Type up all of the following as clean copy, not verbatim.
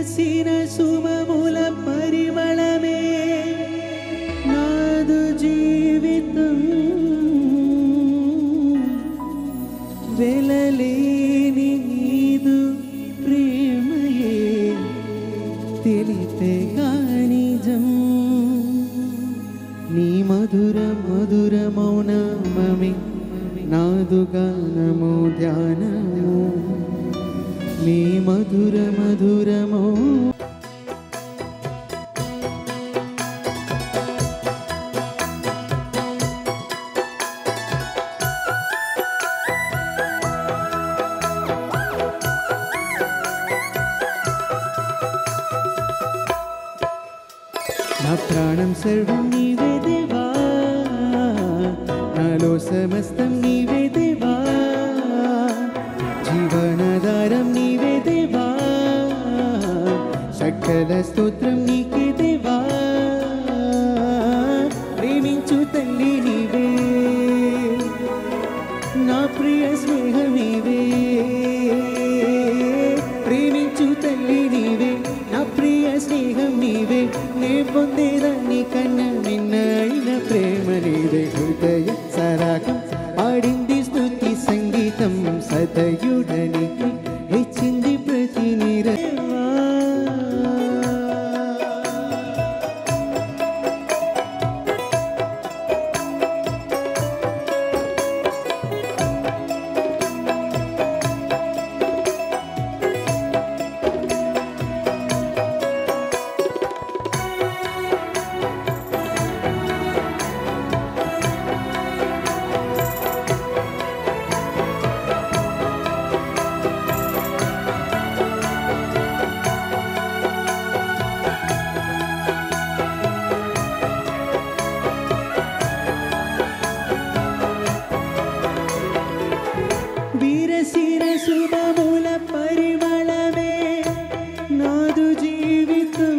విరసిన సుమముల పరిమళమే నాదు జీవితం వెలలేని నీదు ప్రేమయే తెలిపేగా నిజం నీ మధుర మధుర మౌనమే నాదు గానము ధ్యానము నీ మధుర మధురమో నా ప్రాణం సర్వం నీవే దేవా నాలో సమస్తం నీవే దేవా జీవనాధారం నీవే దేవా సకల స్తోత్రం నీకే దేవా ప్రేమించు తల్లి నీవే నా ప్రియ స్నేహం నీవే ప్రేమించు తల్లి నీవే నా ప్రియ స్నేహం నీవే నే పొందేదాన్ని కన్నా నిన్న అయిన ప్రేమ నీవే హృదయ సరాగం పాడింది స్తుతి సంగీతం సదయుడనికి హెచ్చింది ప్రతి నిరవా శుభముల పరిమళమే నాదు జీవితం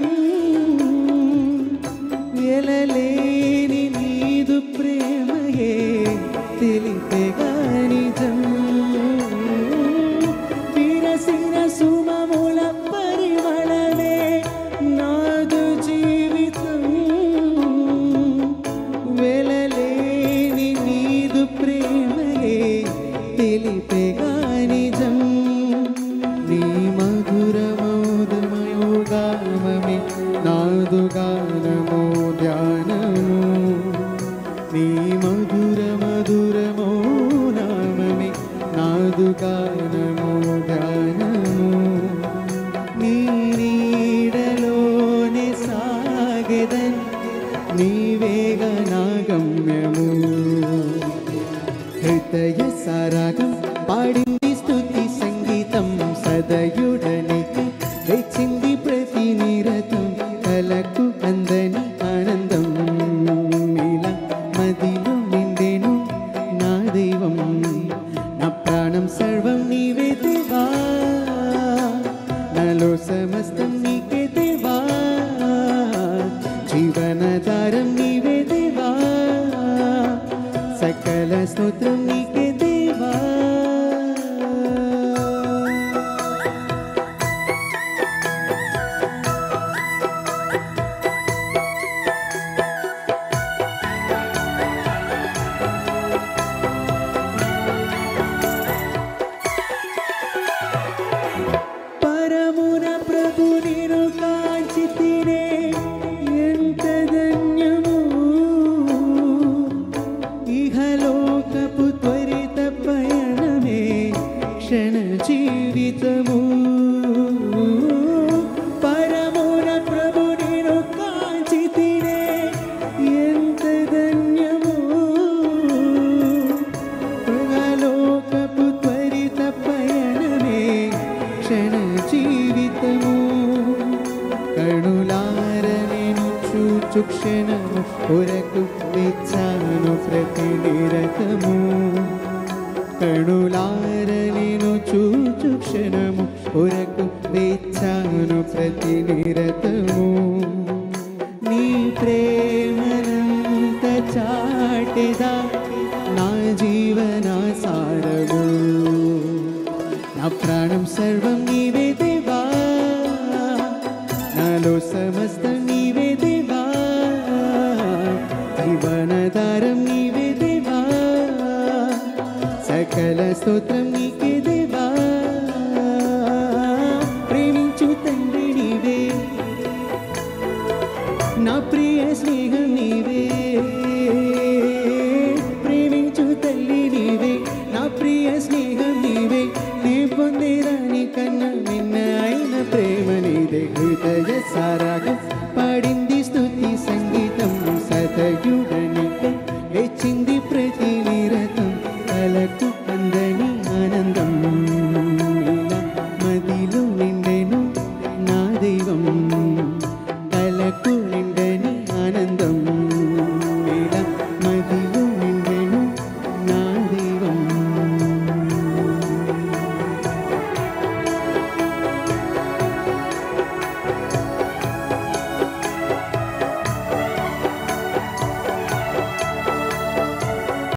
వెలలేని నీదు ప్రేమయే తెలిపేగా నిజం విరసిన సుమముల పరిమళమే నాదు జీవితం వెలలేని నీదు ప్రేమయే తెలిపేగా నిజం నీ మధుర మౌదమయోగామమే నాదు గానము ధ్యానము నీ మధుర మధురమో నామమే నాదు గానము ధ్యానము నీ నీడలోనే సాగెదన్ నీవేగా నా గమ్యము హృదయ సారాగం పాడింది స్తుతి సంగీతం సదయుడనికి హెచ్చింది ప్రతి నిరతం కలకు అందని ఆనందం ఇలా మదిలో నిండెను నా దైవం నా ప్రాణం సర్వం నీవే దేవా నాలో సమస్తం నీకే దేవా జీవనాధారం నీవే దేవా సకల స్తోత్రం నీకే దేవా పరమున ప్రభు నిను కాంచితినే ఎంత ధన్యము ఇహలోకపు త్వరిత పయనమే క్షణ జీవితము పరమున ప్రభు నిను కాంచితినే ఎంత ధన్యము ఇహలోకపు త్వరిత పయనమే క్షణ జీవితము కరుణార నేను చూచు క్షణము కొరకు వెచ్చాను ప్రతి నిరతము కరుణార నేను చూచు క్షణము కొరకు వెచ్చాను ప్రతి నిరతము నీ ప్రేమనంత చాటెదా నా జీవన సారము నా ప్రాణం సర్వం నీవే దేవా సకల స్తోత్రం నీకే